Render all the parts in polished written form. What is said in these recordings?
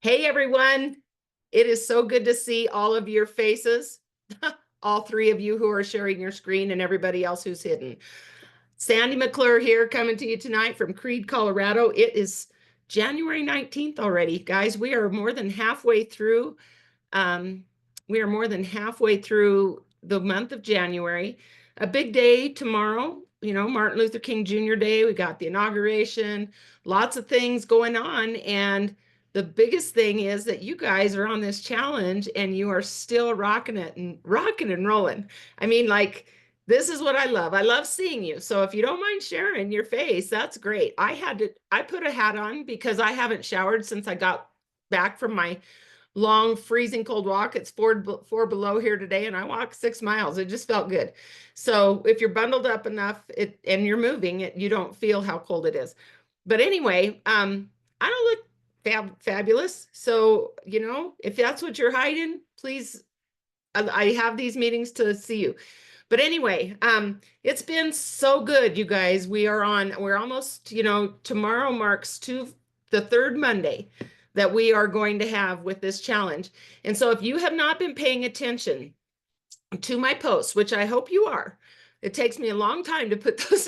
Hey everyone, it is so good to see all of your faces, all three of you who are sharing your screen and everybody else who's hidden. Sandy McClure here coming to you tonight from Creede, Colorado. It is January 19th already. Guys, we are more than halfway through. We are more than halfway through the month of January. A big day tomorrow, Martin Luther King Jr. Day. We got the inauguration, lots of things going on. And the biggest thing is that you guys are on this challenge and you are still rocking it and rocking and rolling. I mean, like, this is what I love. I love seeing you. So if you don't mind sharing your face, that's great. I put a hat on because I haven't showered since I got back from my long freezing cold walk. It's four below here today, and I walked 6 miles. It just felt good. So if you're bundled up enough and you're moving it, you don't feel how cold it is. But anyway, I don't look fabulous. So, if that's what you're hiding, please, I have these meetings to see you. But anyway, it's been so good, you guys. We're almost, tomorrow marks the third Monday that we are going to have with this challenge. And so if you have not been paying attention to my posts, which I hope you are, it takes me a long time to put those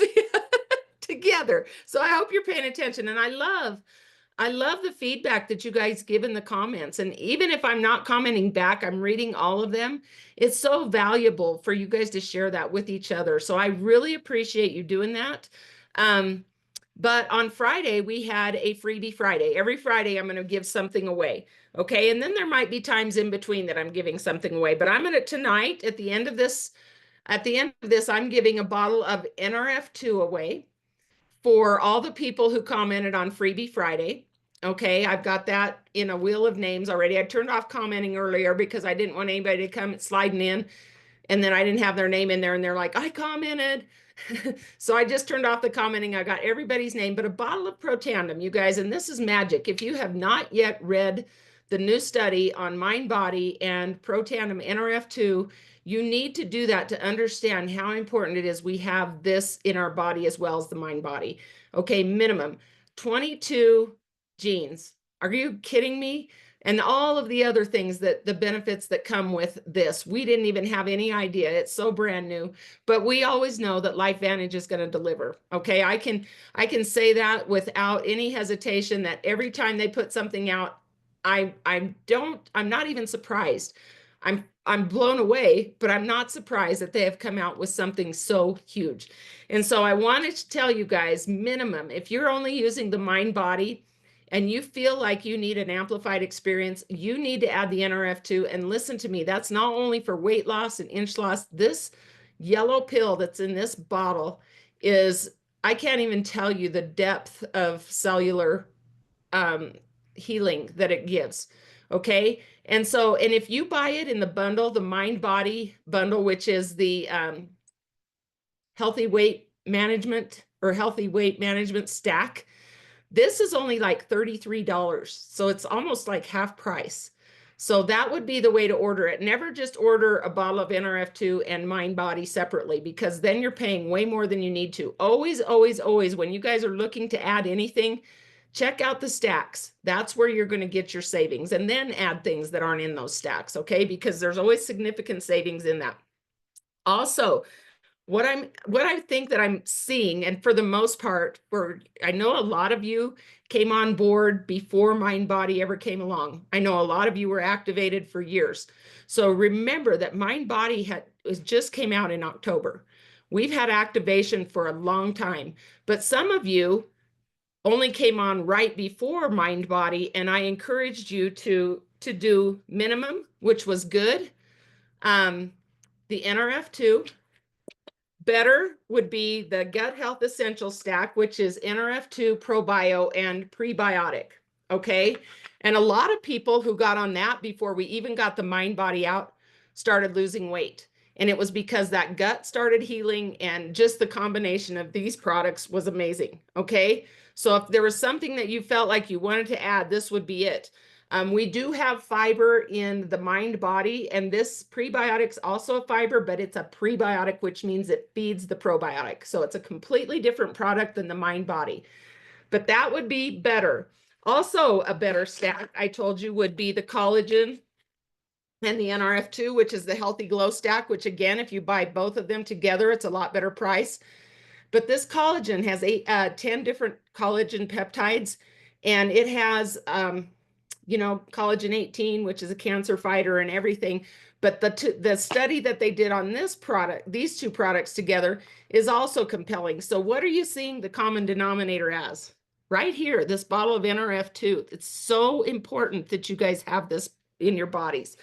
together. So I hope you're paying attention. And I love the feedback that you guys give in the comments. And even if I'm not commenting back, I'm reading all of them. It's so valuable for you guys to share that with each other. So I really appreciate you doing that. But on Friday, we had a freebie Friday. Every Friday, I'm going to give something away. Okay. And then there might be times in between that I'm giving something away. But I'm going to tonight, at the end of this, I'm giving a bottle of NRF2 away for all the people who commented on Freebie Friday. Okay, I've got that in a wheel of names already. I turned off commenting earlier because I didn't want anybody to come sliding in and then I didn't have their name in there and they're like, I commented. So I just turned off the commenting. I got everybody's name, but a bottle of Protandim, you guys, and this is magic. If you have not yet read the new study on mind, body, and Protandim NRF2, you need to do that to understand how important it is we have this in our body as well as the mind body. Okay, minimum 22 genes. Are you kidding me? And all of the other things that the benefits that come with this. We didn't even have any idea. It's so brand new, but we always know that LifeVantage is going to deliver. Okay, I can say that without any hesitation that every time they put something out, I'm not even surprised. I'm blown away, but I'm not surprised that they have come out with something so huge. And so I wanted to tell you guys, minimum, if you're only using the mind body and you feel like you need an amplified experience, you need to add the NRF2. And listen to me, that's not only for weight loss and inch loss. This yellow pill that's in this bottle is, I can't even tell you the depth of cellular healing that it gives. Okay. And so, and if you buy it in the bundle, the mind body bundle, which is the healthy weight management stack, this is only like $33. So it's almost like half price. So that would be the way to order it. Never just order a bottle of NRF2 and mind body separately, because then you're paying way more than you need to. Always, always, always, when you guys are looking to add anything, check out the stacks. That's where you're going to get your savings, and then add things that aren't in those stacks. Okay. Because there's always significant savings in that. Also, what I think that I'm seeing, and for the most part, I know a lot of you came on board before Mind Body ever came along. I know a lot of you were activated for years. So remember that Mind Body just came out in October. We've had activation for a long time, but some of you only came on right before Mind Body, and I encouraged you to do minimum, which was good. The NRF2. Better would be the Gut Health Essential Stack, which is NRF2, Probio, and Prebiotic. Okay. And a lot of people who got on that before we even got the mind body out started losing weight. And it was because that gut started healing, and just the combination of these products was amazing. Okay. So if there was something that you felt like you wanted to add, this would be it. We do have fiber in the mind body, and this prebiotic's also a fiber, but it's a prebiotic, which means it feeds the probiotic. So it's a completely different product than the mind body, but that would be better. Also, a better stack, I told you, would be the collagen and the NRF2, which is the Healthy Glow stack, which again, if you buy both of them together, it's a lot better price. But this collagen has 10 different collagen peptides, and it has, collagen 18, which is a cancer fighter and everything. But the study that they did on this product, these two products together, is also compelling. So what are you seeing the common denominator as? Right here, this bottle of NRF2. It's so important that you guys have this in your bodies.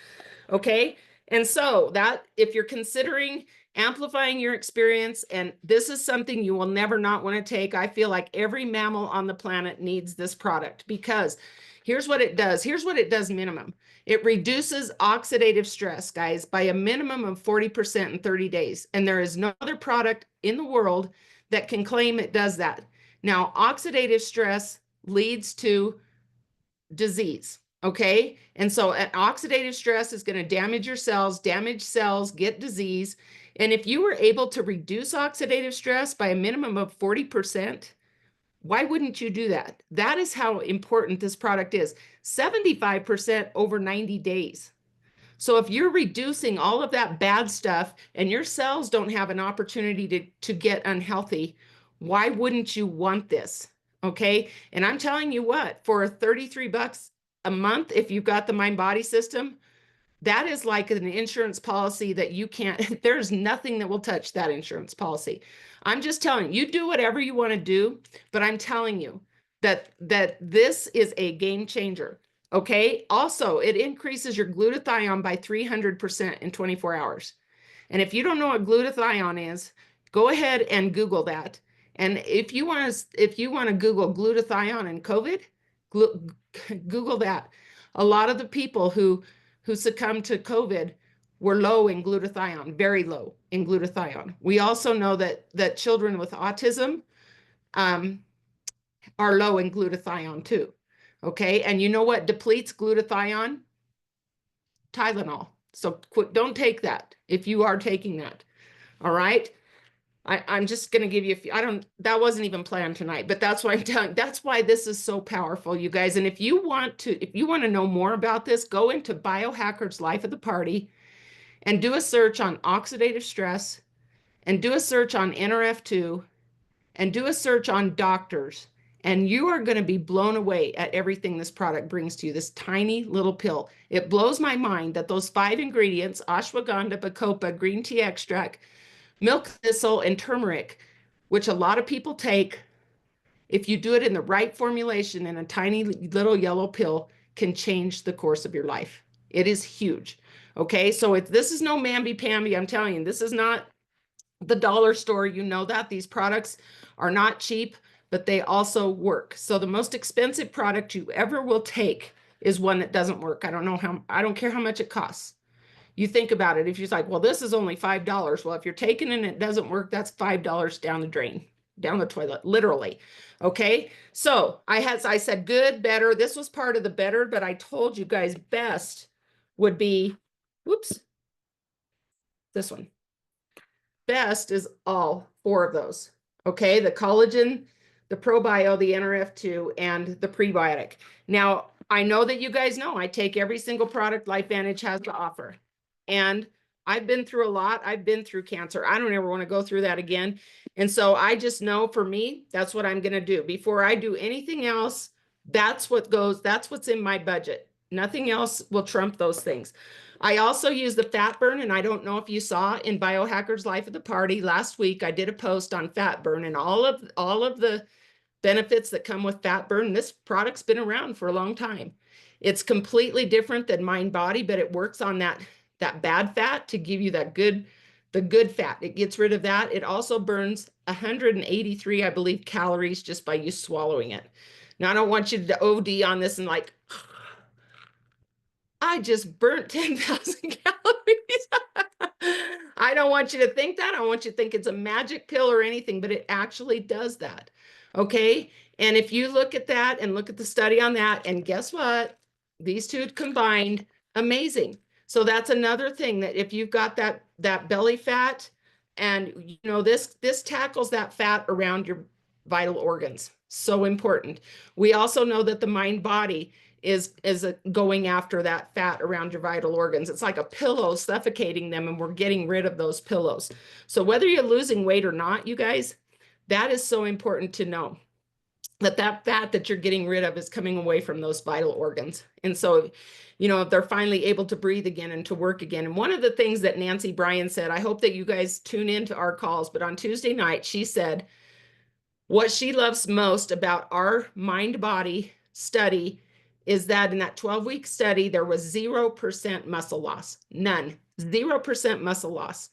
Okay. And so that if you're considering amplifying your experience, and this is something you will never not want to take, I feel like every mammal on the planet needs this product, because here's what it does. Here's what it does minimum. It reduces oxidative stress, guys, by a minimum of 40% in 30 days. And there is no other product in the world that can claim it does that. Now, oxidative stress leads to disease. Okay. And so an oxidative stress is going to damage your cells, get disease. And if you were able to reduce oxidative stress by a minimum of 40%, why wouldn't you do that? That is how important this product is. 75% over 90 days. So if you're reducing all of that bad stuff and your cells don't have an opportunity to get unhealthy, why wouldn't you want this? Okay. And I'm telling you what, for 33 bucks a month, if you've got the Mind Body System, that is like an insurance policy that you can't, there's nothing that will touch that insurance policy. I'm just telling you, you do whatever you want to do, but I'm telling you that this is a game changer. Okay. Also, it increases your glutathione by 300% in 24 hours. And if you don't know what glutathione is, go ahead and Google that. And if you want to Google glutathione and COVID, Google that. A lot of the people who succumbed to COVID were low in glutathione, very low in glutathione. We also know that children with autism are low in glutathione too. Okay, and you know what depletes glutathione? Tylenol. So don't take that if you are taking that. All right. I'm just going to give you a few. That wasn't even planned tonight, but that's why I'm telling. That's why this is so powerful, you guys. And if you want to know more about this, go into Biohacker's Life of the Party and do a search on oxidative stress, and do a search on NRF2, and do a search on doctors. And you are going to be blown away at everything this product brings to you, this tiny little pill. It blows my mind that those 5 ingredients, ashwagandha, bacopa, green tea extract, milk thistle, and turmeric, which a lot of people take, if you do it in the right formulation in a tiny little yellow pill, can change the course of your life. It is huge. Okay, so this is no mamby-pamby, I'm telling you. This is not the dollar store. You know that. These products are not cheap, but they also work. So the most expensive product you ever will take is one that doesn't work. I don't care how much it costs. You think about it. If you're like, well, this is only $5. Well, if you're taking it and it doesn't work, that's $5 down the drain, down the toilet, literally. Okay. So I said good, better. This was part of the better, but I told you guys best would be, whoops, this one. Best is all 4 of those. Okay. The collagen, the ProBio, the NRF2, and the prebiotic. Now, I know that you guys know I take every single product LifeVantage has to offer. And I've been through a lot. I've been through cancer. I don't ever want to go through that again. And so I just know for me, that's what I'm going to do. Before I do anything else, that's what's in my budget. Nothing else will trump those things. I also use the fat burn, and I don't know if you saw in Biohacker's Life of the Party last week, I did a post on fat burn and all of the benefits that come with fat burn. This product's been around for a long time. It's completely different than Mind Body, but it works on that bad fat to give you the good fat. It gets rid of that. It also burns 183, I believe, calories just by you swallowing it. Now, I don't want you to OD on this and like, I just burnt 10,000 calories. I don't want you to think that. I don't want you to think it's a magic pill or anything, but it actually does that. Okay. And if you look at that and look at the study on that, and guess what? These two combined, amazing. So that's another thing, that if you've got that belly fat, and you know this tackles that fat around your vital organs. So important. We also know that the mind body is going after that fat around your vital organs. It's like a pillow suffocating them, and we're getting rid of those pillows. So whether you're losing weight or not, you guys, that is so important to know that that fat that you're getting rid of is coming away from those vital organs. And so, you know, if they're finally able to breathe again and to work again. And one of the things that Nancy Bryan said, I hope that you guys tune into our calls, but on Tuesday night, she said what she loves most about our mind body study is that in that 12-week study, there was 0% muscle loss, none, 0% muscle loss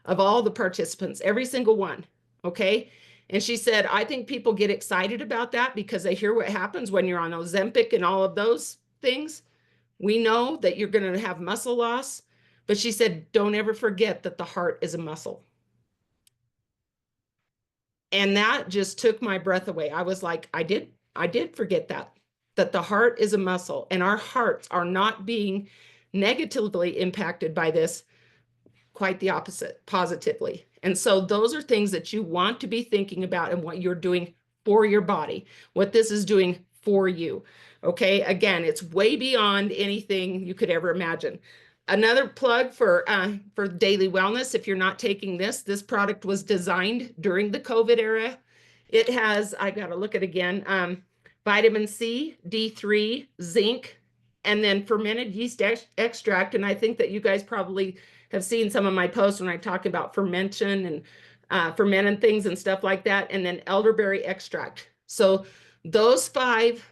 of all the participants, every single one. Okay. And she said, I think people get excited about that because they hear what happens when you're on Ozempic and all of those things. We know that you're going to have muscle loss, but she said, don't ever forget that the heart is a muscle. And that just took my breath away. I was like, I did forget that the heart is a muscle, and our hearts are not being negatively impacted by this, quite the opposite, positively. And so those are things that you want to be thinking about and what you're doing for your body, what this is doing for you. Okay. Again, it's way beyond anything you could ever imagine. Another plug for daily wellness. If you're not taking this product was designed during the COVID era. It has, I got to look at again, vitamin C, D3, zinc, and then fermented yeast extract. And I think that you guys probably have seen some of my posts when I talk about fermentation and fermented things and stuff like that, and then elderberry extract. So those 5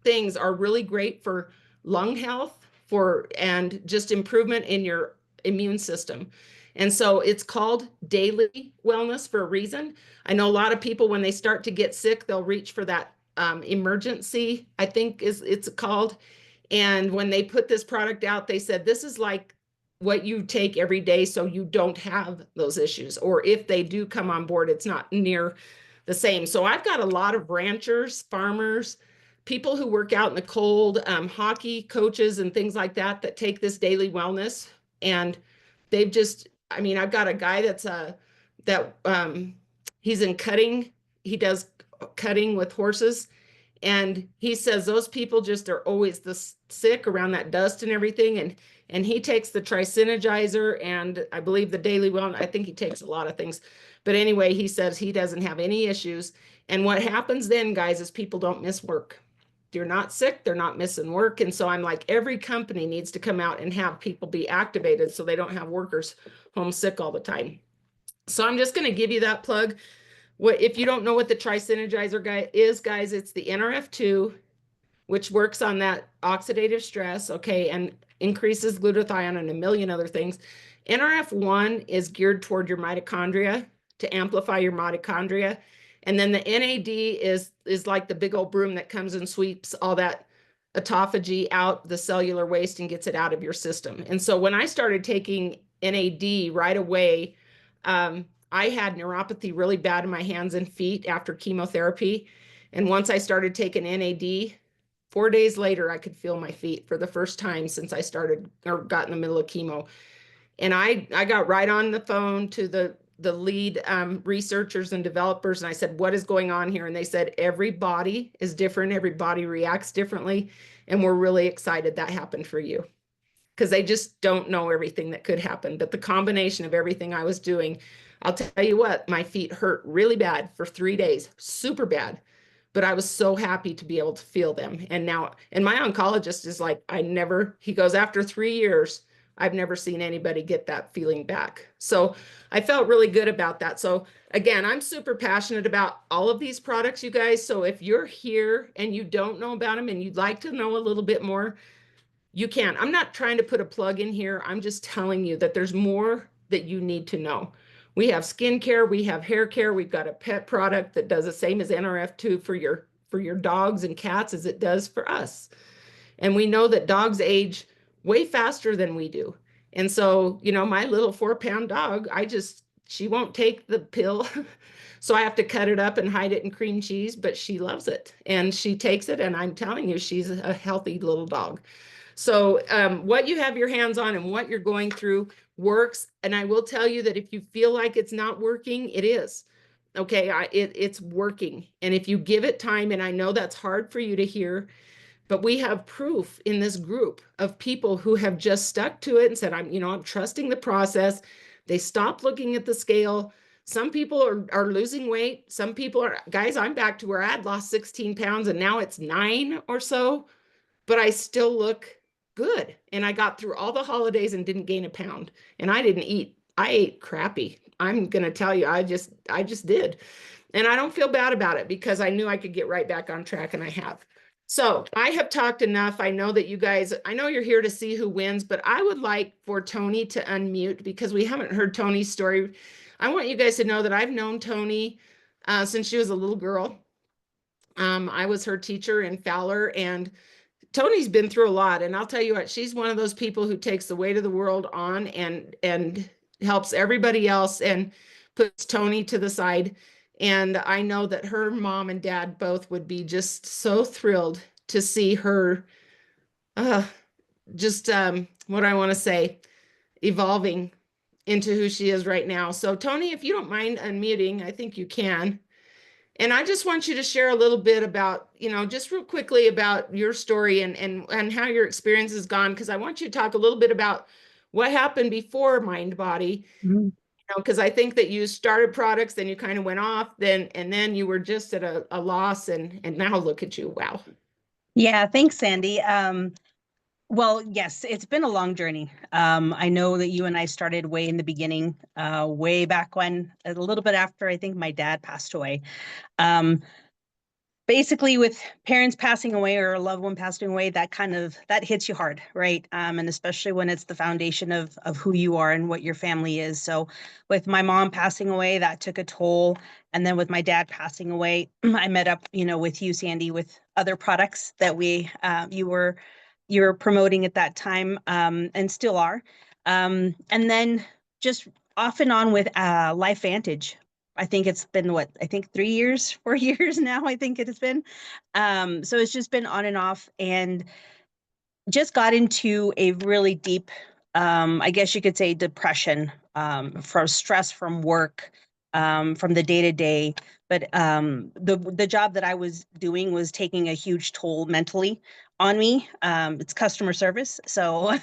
things are really great for lung health, and just improvement in your immune system. And so it's called daily wellness for a reason. I know a lot of people, when they start to get sick, they'll reach for that emergency, I think it's called. And when they put this product out, they said, this is like what you take every day so you don't have those issues. Or if they do come on board, it's not near the same. So I've got a lot of ranchers, farmers, people who work out in the cold, hockey coaches and things like that, that take this daily wellness. And they've just, I mean, I've got a guy that's he's in cutting. He does cutting with horses. And he says those people just are always sick around that dust and everything. And he takes the Tri-Synergizer, and I believe the daily wellness. I think he takes a lot of things. But anyway, he says he doesn't have any issues. And what happens then, guys, is people don't miss work. You're not sick, they're not missing work. And so I'm like, every company needs to come out and have people be activated so they don't have workers homesick all the time. So I'm just going to give you that plug. If you don't know what the Tri-Synergizer is, guys, it's the NRF2, which works on that oxidative stress, okay, and increases glutathione and a million other things. NRF1 is geared toward your mitochondria, to amplify your mitochondria. And then the NAD is like the big old broom that comes and sweeps all that autophagy out, the cellular waste, and gets it out of your system. And so when I started taking NAD right away, I had neuropathy really bad in my hands and feet after chemotherapy. And once I started taking NAD, 4 days later, I could feel my feet for the first time since I started or got in the middle of chemo. And I got right on the phone to the lead researchers and developers. And I said, what is going on here? And they said, every body is different. Every body reacts differently. And we're really excited that happened for you, because they just don't know everything that could happen. But the combination of everything I was doing, I'll tell you what, my feet hurt really bad for 3 days, super bad. But I was so happy to be able to feel them. And now, and my oncologist is like, he goes, after 3 years, I've never seen anybody get that feeling back. So I felt really good about that. So again, I'm super passionate about all of these products, you guys. So if you're here and you don't know about them and you'd like to know a little bit more, you can. I'm not trying to put a plug in here. I'm just telling you that there's more that you need to know. We have skincare, we have hair care, we've got a pet product that does the same as NRF2 for your dogs and cats as it does for us. And we know that dogs age way faster than we do. And so, you know, my little 4-pound dog, she won't take the pill. So I have to cut it up and hide it in cream cheese, but she loves it and she takes it. And I'm telling you, she's a healthy little dog. So what you have your hands on and what you're going through works. And I will tell you that if you feel like it's not working, it is. Okay, it's working. And if you give it time, and I know that's hard for you to hear, but we have proof in this group of people who have just stuck to it and said, I'm trusting the process. They stopped looking at the scale. Some people are losing weight. Some people are, guys, I'm back to where I had lost 16 pounds and now it's 9 or so, but I still look good. And I got through all the holidays and didn't gain a pound. And I didn't eat. I ate crappy. I'm going to tell you, I just did. And I don't feel bad about it because I knew I could get right back on track, and I have. So I have talked enough. I know that you guys, I know you're here to see who wins, but I would like for Tony to unmute because we haven't heard Tony's story. I want you guys to know that I've known Tony since she was a little girl. I was her teacher in Fowler, and Tony's been through a lot. And I'll tell you what, she's one of those people who takes the weight of the world on and helps everybody else and puts Tony to the side. And I know that her mom and dad both would be just so thrilled to see her what I want to say, evolving into who she is right now. So Tony, if you don't mind unmuting, I think you can. And I just want you to share a little bit about, just real quickly about your story and how your experience has gone, because I want you to talk a little bit about what happened before Mind Body. Mhm. Because I think that you started products, then you kind of went off, and then you were just at a loss, and now look at you. Wow. Yeah, thanks, Sandy. Well, yes, it's been a long journey. I know that you and I started way in the beginning, way back when, a little bit after I think my dad passed away. Um, Basically, with parents passing away or a loved one passing away, that hits you hard, right? And especially when it's the foundation of who you are and what your family is. So, with my mom passing away, that took a toll. And then with my dad passing away, I met up, with you, Sandy, with other products that you were promoting at that time, and still are. And then just off and on with LifeVantage. I think it's been 3 years, 4 years now, I think it has been. So it's just been on and off, and just got into a really deep, I guess you could say, depression, from stress from work, from the day to day. But the job that I was doing was taking a huge toll mentally on me. It's customer service, so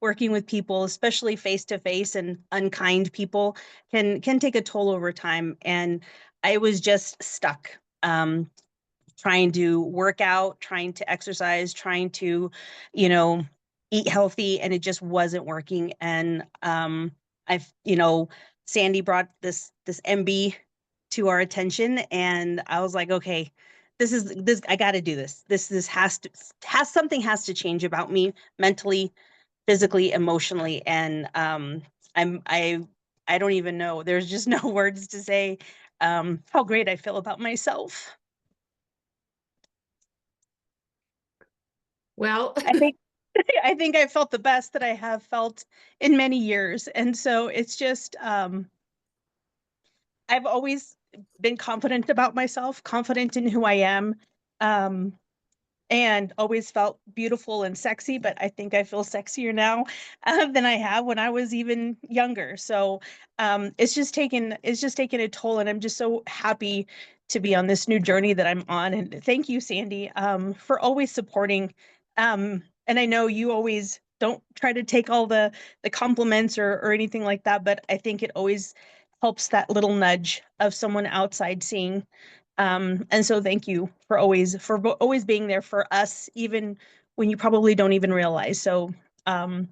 working with people, especially face to face and unkind people, can take a toll over time. And I was just stuck. Trying to work out, trying to exercise, trying to, eat healthy, and it just wasn't working. And I've, Sandy brought this MB to our attention, and I was like, okay, this I got to do this. This has to change about me mentally, physically, emotionally, and I don't even know. There's just no words to say how great I feel about myself. Well, I think I think I felt the best that I have felt in many years. And so it's just I've always been confident about myself, confident in who I am. Um and always felt beautiful and sexy, but I think I feel sexier now than I have when I was even younger. So it's just taken a toll, and I'm just so happy to be on this new journey that I'm on. And thank you, Sandy, for always supporting. And I know you always don't try to take all the compliments or anything like that, but I think it always helps, that little nudge of someone outside seeing. And so thank you for always being there for us, even when you probably don't even realize. So, and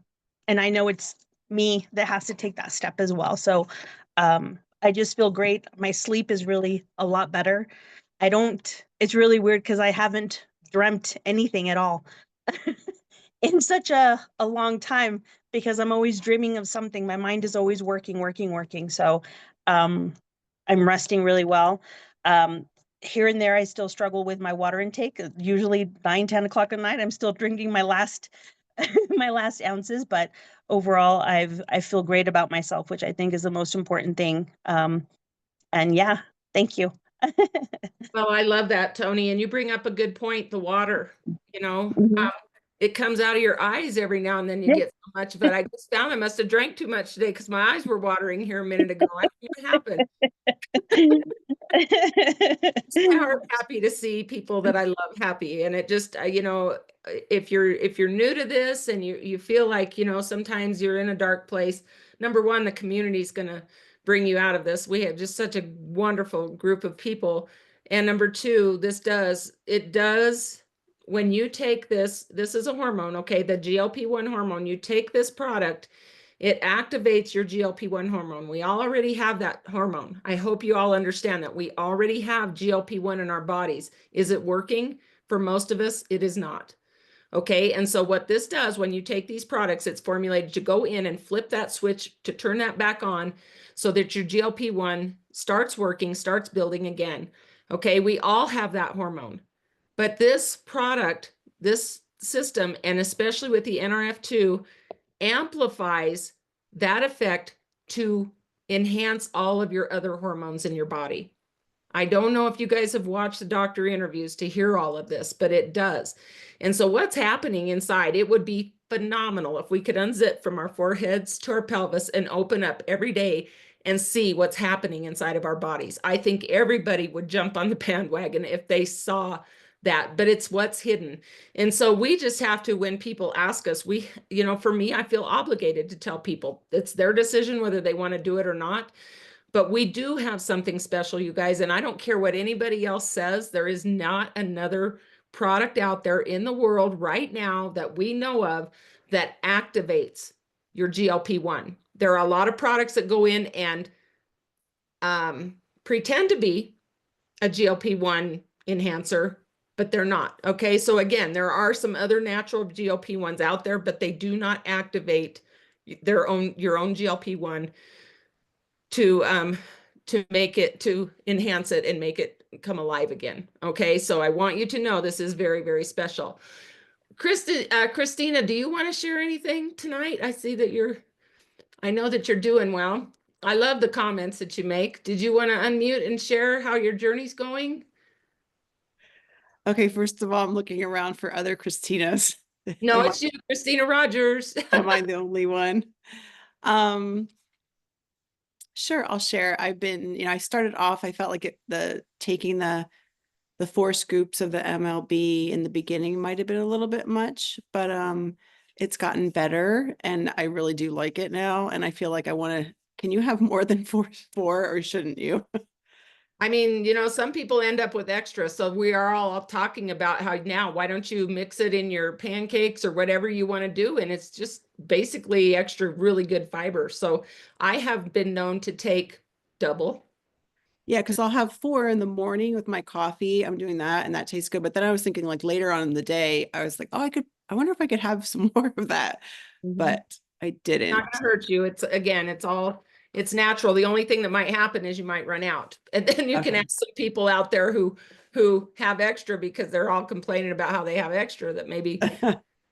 I know it's me that has to take that step as well. So, I just feel great. My sleep is really a lot better. It's really weird because I haven't dreamt anything at all in such a long time, because I'm always dreaming of something. My mind is always working, working, working. So, um, I'm resting really well. Um, Here and there, I still struggle with my water intake. Usually 9, 10 o'clock at night, I'm still drinking my last my last ounces. But overall, I feel great about myself, which I think is the most important thing. And yeah, thank you. well, I love that, Tony. And you bring up a good point, the water, you know. Mhm. it comes out of your eyes every now and then. You get so much of it. I just found I must have drank too much today because my eyes were watering here a minute ago. I don't know what happened. It's my heart happy to see people that I love happy. And it just, you know, if you're new to this and you feel like, you know, sometimes you're in a dark place, number one, the community is going to bring you out of this. We have just such a wonderful group of people. And number two, it does, when you take this is a hormone, okay, the GLP-1 hormone, you take this product, it activates your GLP-1 hormone. We all already have that hormone. I hope you all understand that we already have GLP-1 in our bodies. Is it working? For most of us, it is not. Okay, and so what this does when you take these products, it's formulated to go in and flip that switch to turn that back on so that your GLP-1 starts working, starts building again. Okay, we all have that hormone. But this product, this system, and especially with the NRF2, amplifies that effect to enhance all of your other hormones in your body. I don't know if you guys have watched the doctor interviews to hear all of this, but it does. And so what's happening inside, it would be phenomenal if we could unzip from our foreheads to our pelvis and open up every day and see what's happening inside of our bodies. I think everybody would jump on the bandwagon if they saw that, but it's what's hidden. And so we just have to, when people ask us, you know, for me, I feel obligated to tell people it's their decision whether they want to do it or not. But we do have something special, you guys, and I don't care what anybody else says. There is not another product out there in the world right now that we know of that activates your GLP-1. There are a lot of products that go in and pretend to be a GLP-1 enhancer, but they're not. Okay, so again, there are some other natural GLP-1s out there, but they do not activate your own GLP-1 to make it, to enhance it and make it come alive again. Okay, so I want you to know this is very, very special. Christina, do you want to share anything tonight? I know that you're doing well. I love the comments that you make. Did you want to unmute and share how your journey's going? Okay, first of all, I'm looking around for other Christinas. No, it's you, Christina Rogers. Am I the only one? Sure, I'll share. I've been, you know, I started off, I felt like taking the 4 scoops of the MLB in the beginning might have been a little bit much, but it's gotten better and I really do like it now. And I feel like can you have more than four or shouldn't you? I mean, you know, some people end up with extra. So we are all talking about how now, why don't you mix it in your pancakes or whatever you want to do? And it's just basically extra really good fiber. So I have been known to take double. Yeah, because I'll have 4 in the morning with my coffee. I'm doing that and that tastes good. But then I was thinking like later on in the day, I was like, oh, I wonder if I could have some more of that. But I didn't. It's not gonna hurt you. It's natural. The only thing that might happen is you might run out. And then you can ask some people out there who have extra because they're all complaining about how they have extra that maybe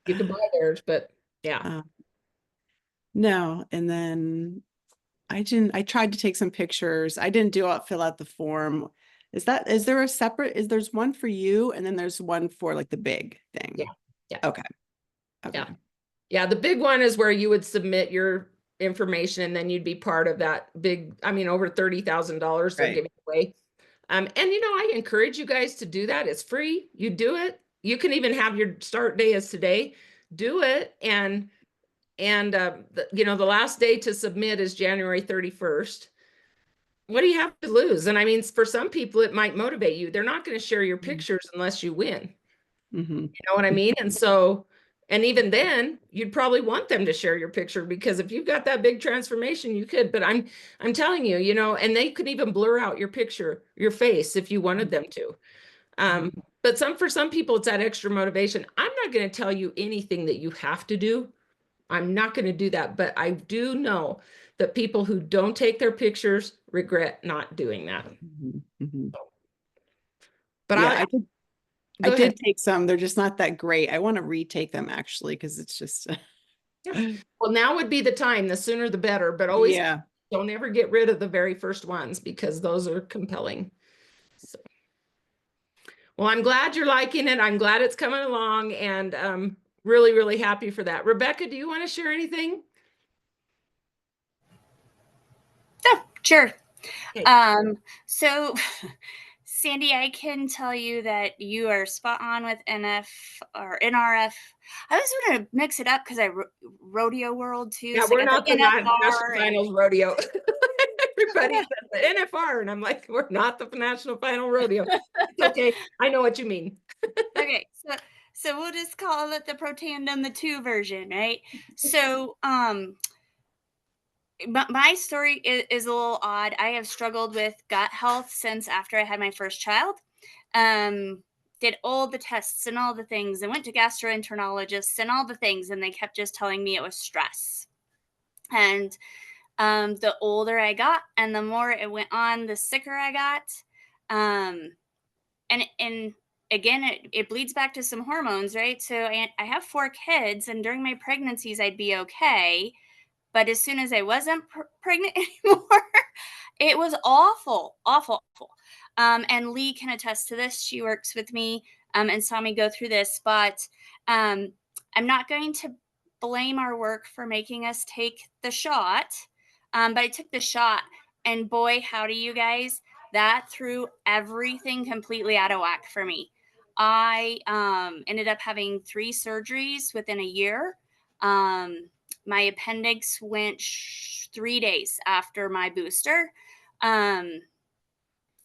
you can buy theirs, but yeah. No. And then I tried to take some pictures. I didn't fill out the form. There's one for you and then there's one for like the big thing? Yeah. Okay. Yeah. The big one is where you would submit your information and then you'd be part of that big, I mean, over $30,000 they're giving away. And you know, I encourage you guys to do that. It's free. You do it. You can even have your start day as today. Do it. And you know, the last day to submit is January 31st. What do you have to lose? And I mean, for some people, it might motivate you. They're not going to share your pictures unless you win. You know what I mean? And so, and even then, you'd probably want them to share your picture because if you've got that big transformation, you could. But I'm telling you, you know, and they could even blur out your picture, your face, if you wanted them to. But for some people, it's that extra motivation. I'm not going to tell you anything that you have to do. I'm not going to do that. But I do know that people who don't take their pictures regret not doing that. But yeah, I did take some. They're just not that great. I want to retake them actually, because it's just. Well, now would be the time. The sooner the better. But always don't ever get rid of the very first ones because those are compelling. So. Well, I'm glad you're liking it. I'm glad it's coming along. And Really, really happy for that. Rebecca, do you want to share anything? Oh, sure. Okay. So Sandy, I can tell you that you are spot on with NF or NRF. I was going to mix it up because rodeo world too. Yeah, So I we're got not the the National NFR and Finals Rodeo. Everybody says the NFR, and I'm like, we're not the National Final Rodeo. It's okay. I know what you mean. okay. So we'll just call it the Protandim, the 2 version, right? So my story is a little odd. I have struggled with gut health since after I had my first child. Did all the tests and all the things and went to gastroenterologists and all the things, and they kept just telling me it was stress. And the older I got and the more it went on, the sicker I got. And again, it bleeds back to some hormones, right? So I have 4 kids, and during my pregnancies, I'd be okay. But as soon as I wasn't pregnant anymore, it was awful, awful, awful. And Lee can attest to this. She works with me and saw me go through this. But I'm not going to blame our work for making us take the shot. But I took the shot, and boy, howdy, you guys, that threw everything completely out of whack for me. I ended up having 3 surgeries within a year. My appendix went 3 days after my booster. I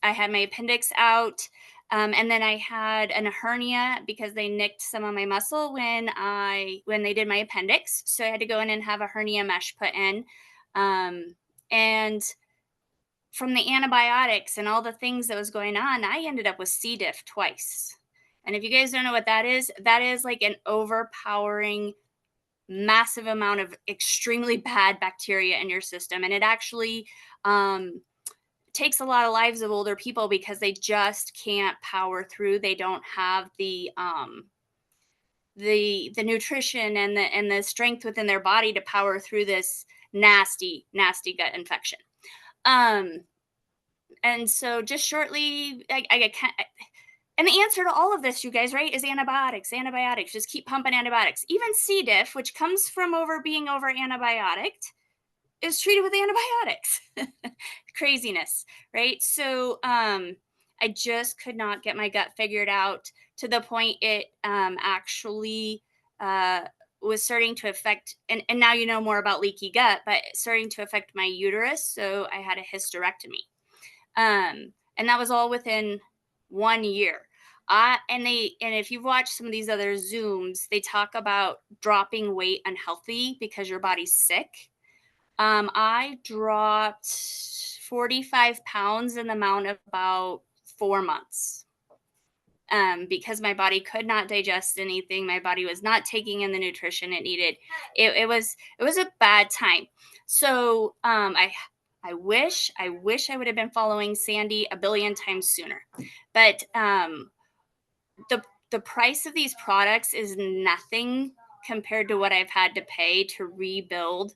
had my appendix out. And then I had a hernia because they nicked some of my muscle when they did my appendix. So I had to go in and have a hernia mesh put in. And from the antibiotics and all the things that was going on, I ended up with C. diff twice. And if you guys don't know what that is like an overpowering massive amount of extremely bad bacteria in your system. And it actually takes a lot of lives of older people because they just can't power through. They don't have the nutrition and the strength within their body to power through this nasty gut infection. And so just shortly, and the answer to all of this, you guys, right, is antibiotics. Just keep pumping antibiotics. Even C. diff, which comes from being over antibiotic, is treated with antibiotics. Craziness, right? So I just could not get my gut figured out to the point it actually was starting to affect, and now you know more about leaky gut, but starting to affect my uterus. So I had a hysterectomy. And that was all within 1 year. And if you've watched some of these other Zooms, they talk about dropping weight unhealthy because your body's sick. I dropped 45 pounds in the amount of about 4 months. Because my body could not digest anything. My body was not taking in the nutrition it needed. It was a bad time. So I wish I would have been following Sandy a billion times sooner. But the price of these products is nothing compared to what I've had to pay to rebuild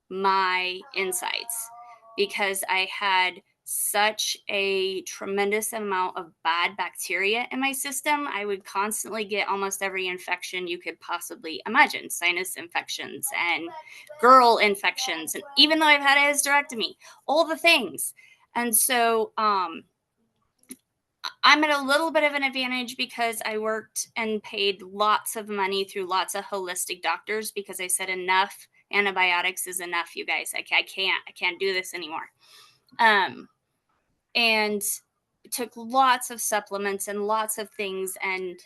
my insides, because I had such a tremendous amount of bad bacteria in my system. I would constantly get almost every infection you could possibly imagine, sinus infections and girl infections. And even though I've had a hysterectomy, all the things. And so I'm at a little bit of an advantage because I worked and paid lots of money through lots of holistic doctors, because I said enough antibiotics is enough, you guys. I can't do this anymore. And took lots of supplements and lots of things, and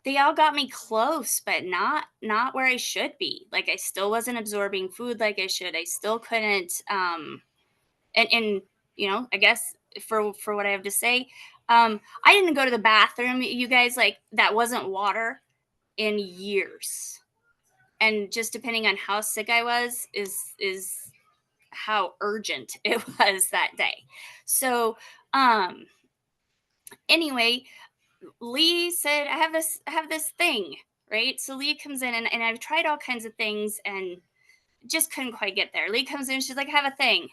they all got me close, but not where I should be. Like, I still wasn't absorbing food like I should. I still couldn't and you know, I guess for what I have to say, I didn't go to the bathroom, you guys, like, that wasn't water in years. And just depending on how sick I was is how urgent it was that day. So anyway, Lee said, I have this thing, right? So Lee comes in, and I've tried all kinds of things and just couldn't quite get there. Lee comes in, she's like, I have a thing.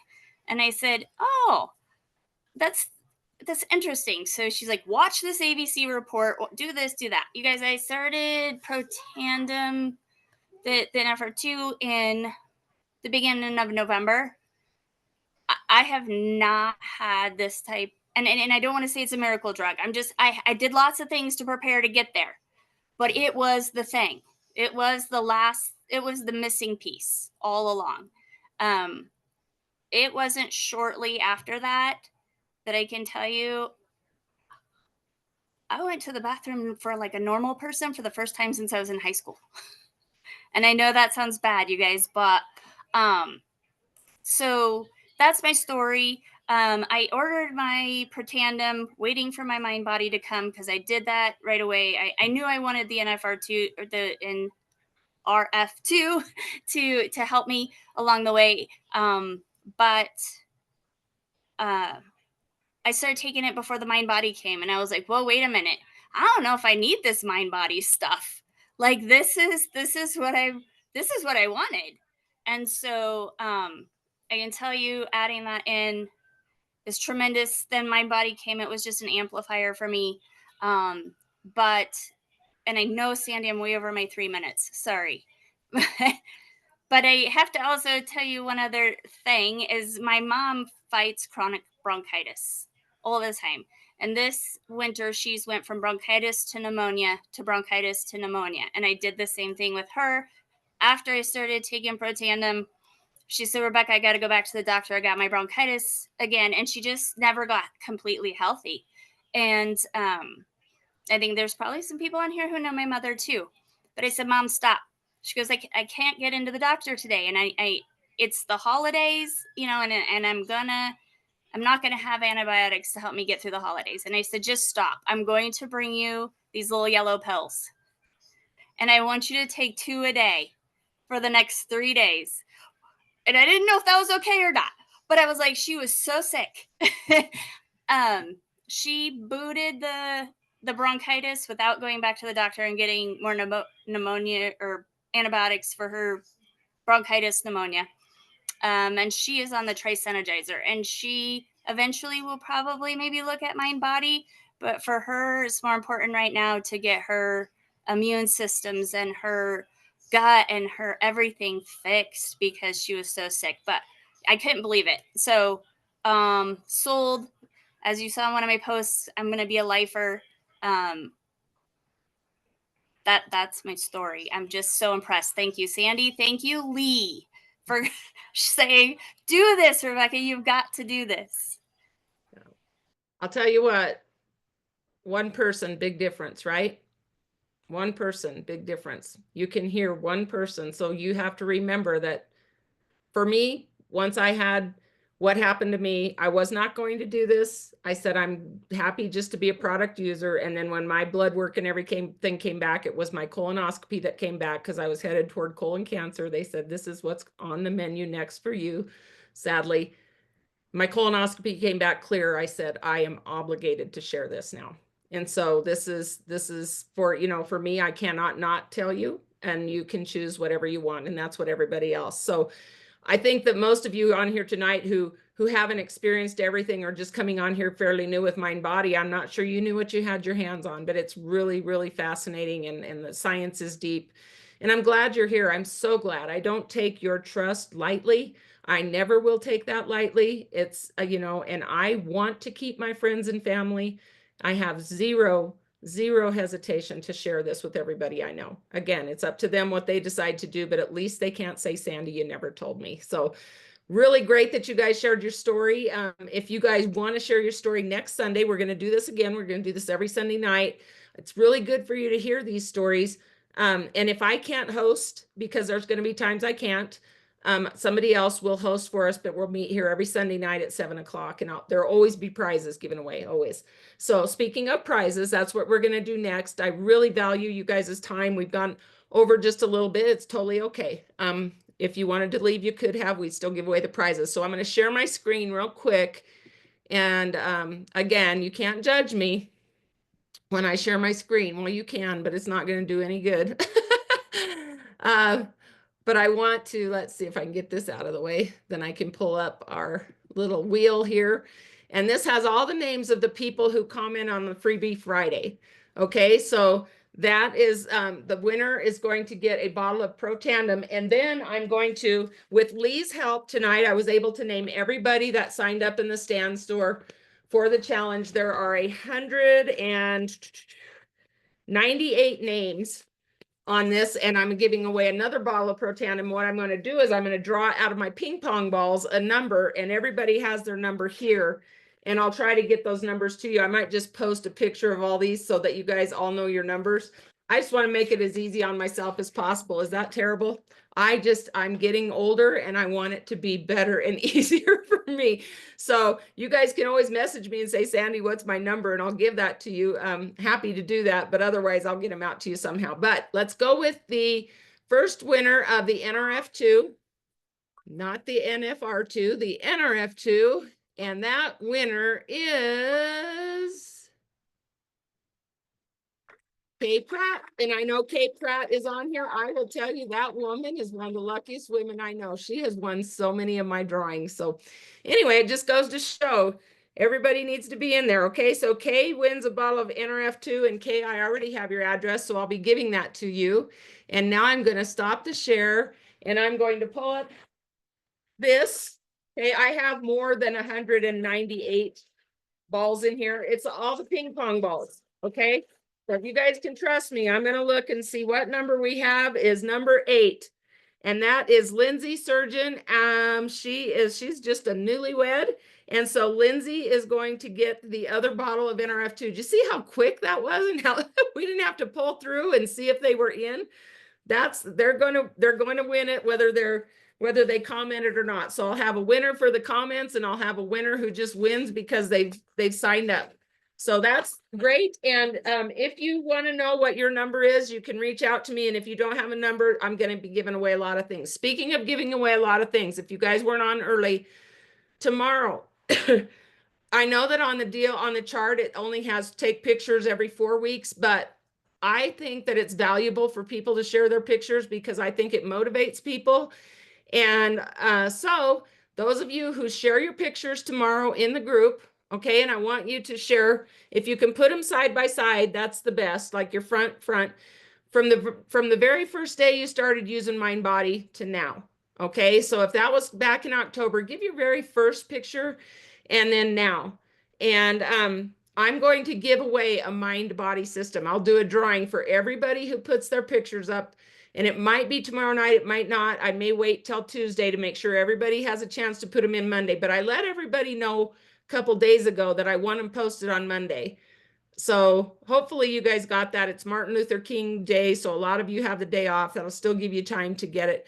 And I said, oh, that's that's interesting. So she's like, watch this ABC report, do this, do that. You guys, I started Protandim, the NFR2 in the beginning of November. I have not had this type, and I don't want to say it's a miracle drug. I did lots of things to prepare to get there, but it was the thing. It was the missing piece all along. It wasn't shortly after that I can tell you, I went to the bathroom for like a normal person for the first time since I was in high school. And I know that sounds bad, you guys, but so that's my story. I ordered my Protandim, waiting for my mind body to come because I did that right away. I knew I wanted the NFR2 or the RF2 to help me along the way. But I started taking it before the mind body came, and I was like, well, wait a minute. I don't know if I need this mind body stuff. Like this is what I wanted. And so I can tell you, adding that in is tremendous. Then mind body came, it was just an amplifier for me. But I know, Sandy, I'm way over my 3 minutes. Sorry. But I have to also tell you one other thing is my mom fights chronic bronchitis all the time. And this winter, she's went from bronchitis to pneumonia to bronchitis to pneumonia. And I did the same thing with her. After I started taking Protandim, she said, Rebecca, I got to go back to the doctor. I got my bronchitis again. And she just never got completely healthy. And I think there's probably some people on here who know my mother too. But I said, Mom, stop. She goes, I can't get into the doctor today. And I it's the holidays, you know, and I'm not going to have antibiotics to help me get through the holidays. And I said, just stop. I'm going to bring you these little yellow pills. And I want you to take 2 a day for the next 3 days. And I didn't know if that was okay or not. But I was like, she was so sick. She booted the bronchitis without going back to the doctor and getting more pneumonia or antibiotics for her bronchitis pneumonia. And she is on the Trisynergizer, and she eventually will probably maybe look at mind body, but for her, it's more important right now to get her immune systems and her gut and her everything fixed because she was so sick. But I couldn't believe it. So sold, as you saw in one of my posts, I'm going to be a lifer. That's my story. I'm just so impressed. Thank you, Sandy. Thank you, Lee, for saying, do this, Rebecca. You've got to do this. I'll tell you what, one person, big difference, right? One person, big difference. You can hear one person. So you have to remember that for me, once I had what happened to me, I was not going to do this. I said, I'm happy just to be a product user. And then when my blood work and everything came back, it was my colonoscopy that came back because I was headed toward colon cancer. They said, this is what's on the menu next for you. Sadly, my colonoscopy came back clear. I said, I am obligated to share this now. And so this is for, you know, for me, I cannot not tell you, and you can choose whatever you want. And that's what everybody else. So I think that most of you on here tonight who haven't experienced everything or just coming on here fairly new with mind body, I'm not sure you knew what you had your hands on, but it's really, really fascinating, and the science is deep. And I'm glad you're here. I'm so glad. I don't take your trust lightly. I never will take that lightly. It's, you know, and I want to keep my friends and family. I have zero hesitation to share this with everybody I know. Again, it's up to them what they decide to do, but at least they can't say, Sandy, you never told me. So really great that you guys shared your story. If you guys want to share your story next Sunday, we're going to do this again. We're going to do this every Sunday night. It's really good for you to hear these stories. And if I can't host, because there's going to be times I can't, somebody else will host for us, but we'll meet here every Sunday night at 7 o'clock, and there'll always be prizes given away, always. So speaking of prizes, that's what we're going to do next. I really value you guys' time. We've gone over just a little bit. It's totally okay. If you wanted to leave, you could have. We'd still give away the prizes. So I'm going to share my screen real quick. And again, you can't judge me when I share my screen. Well, you can, but it's not going to do any good. But I want to, let's see if I can get this out of the way. Then I can pull up our little wheel here. And this has all the names of the people who comment on the Freebie Friday. Okay, so that is the winner is going to get a bottle of Pro Tandem. And then I'm going to, with Lee's help tonight, I was able to name everybody that signed up in the stand store for the challenge. There are 198 names on this, and I'm giving away another bottle of Pro Tandem. What I'm going to do is I'm going to draw out of my ping pong balls a number, and everybody has their number here. And I'll try to get those numbers to you. I might just post a picture of all these so that you guys all know your numbers. I just want to make it as easy on myself as possible. Is that terrible? I'm getting older and I want it to be better and easier for me. So you guys can always message me and say, Sandy, what's my number? And I'll give that to you. I'm happy to do that, but otherwise I'll get them out to you somehow. But let's go with the first winner of the NRF2, not the NFR2, the NRF2. And that winner is Kay Pratt. And I know Kay Pratt is on here. I will tell you that woman is one of the luckiest women I know. She has won so many of my drawings. So anyway, it just goes to show everybody needs to be in there. Okay, so Kay wins a bottle of NRF2. And Kay, I already have your address, so I'll be giving that to you. And now I'm going to stop the share and I'm going to pull up this. Okay, I have more than 198 balls in here. It's all the ping pong balls. Okay, so if you guys can trust me, I'm going to look and see what number we have is number 8. And that is Lindsay Surgeon. She's just a newlywed. And so Lindsay is going to get the other bottle of NRF2. Did you see how quick that was and how we didn't have to pull through and see if they were in? They're going to win it whether they commented or not. So I'll have a winner for the comments and I'll have a winner who just wins because they've signed up. So that's great. And if you want to know what your number is, you can reach out to me. And if you don't have a number, I'm going to be giving away a lot of things. Speaking of giving away a lot of things, if you guys weren't on early, tomorrow, I know that on the chart, it only has take pictures every 4 weeks, but I think that it's valuable for people to share their pictures because I think it motivates people. And so those of you who share your pictures tomorrow in the group, okay, and I want you to share, if you can put them side by side, that's the best, like your front, from the very first day you started using MindBody to now, okay? So if that was back in October, give your very first picture and then now. And I'm going to give away a MindBody system. I'll do a drawing for everybody who puts their pictures up. And it might be tomorrow night, it might not. I may wait till Tuesday to make sure everybody has a chance to put them in Monday. But I let everybody know a couple days ago that I want them posted on Monday. So hopefully you guys got that. It's Martin Luther King Day, so a lot of you have the day off. That'll still give you time to get it.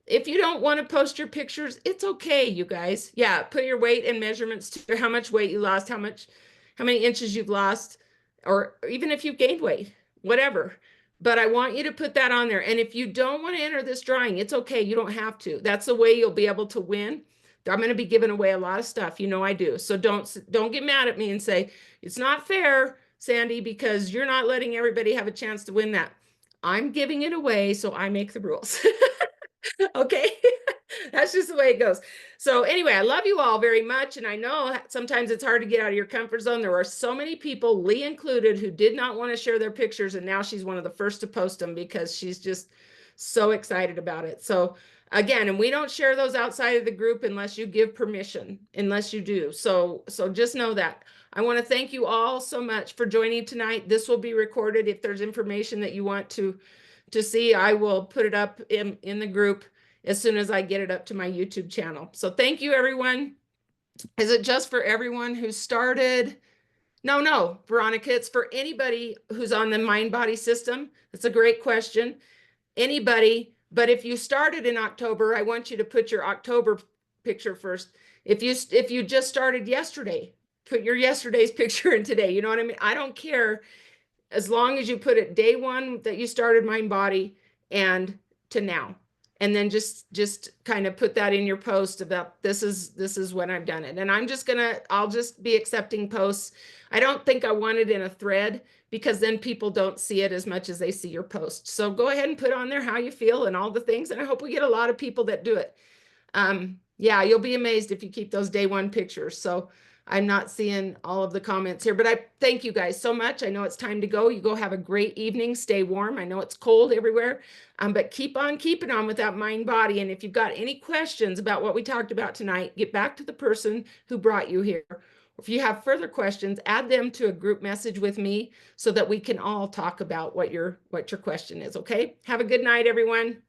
If you don't want to post your pictures, it's okay, you guys. Yeah, put your weight and measurements to how much weight you lost, how many inches you've lost, or even if you've gained weight, whatever. But I want you to put that on there. And if you don't want to enter this drawing, it's okay. You don't have to. That's the way you'll be able to win. I'm going to be giving away a lot of stuff. You know I do. So don't get mad at me and say, it's not fair, Sandy, because you're not letting everybody have a chance to win that. I'm giving it away, so I make the rules. Okay, that's just the way it goes. So anyway, I love you all very much. And I know sometimes it's hard to get out of your comfort zone. There are so many people, Lee included, who did not want to share their pictures. And now she's one of the first to post them because she's just so excited about it. So again, and we don't share those outside of the group unless you give permission, unless you do. So just know that. I want to thank you all so much for joining tonight. This will be recorded. If there's information that you want to see, I will put it up in the group as soon as I get it up to my YouTube channel. So thank you, everyone. Is it just for everyone who started? No, Veronica, it's for anybody who's on the MindBody system. That's a great question. Anybody, but if you started in October, I want you to put your October picture first. If you just started yesterday, put your yesterday's picture in today. You know what I mean? I don't care, as long as you put it day one that you started MindBody and to now. And then just kind of put that in your post about this is when I've done it. And I'll just be accepting posts. I don't think I want it in a thread because then people don't see it as much as they see your post. So go ahead and put on there how you feel and all the things. And I hope we get a lot of people that do it. Yeah, you'll be amazed if you keep those day one pictures. So I'm not seeing all of the comments here, but I thank you guys so much. I know it's time to go. You go have a great evening. Stay warm. I know it's cold everywhere, but keep on keeping on with that mind body. And if you've got any questions about what we talked about tonight, get back to the person who brought you here. If you have further questions, add them to a group message with me so that we can all talk about what your question is. Okay. Have a good night, everyone.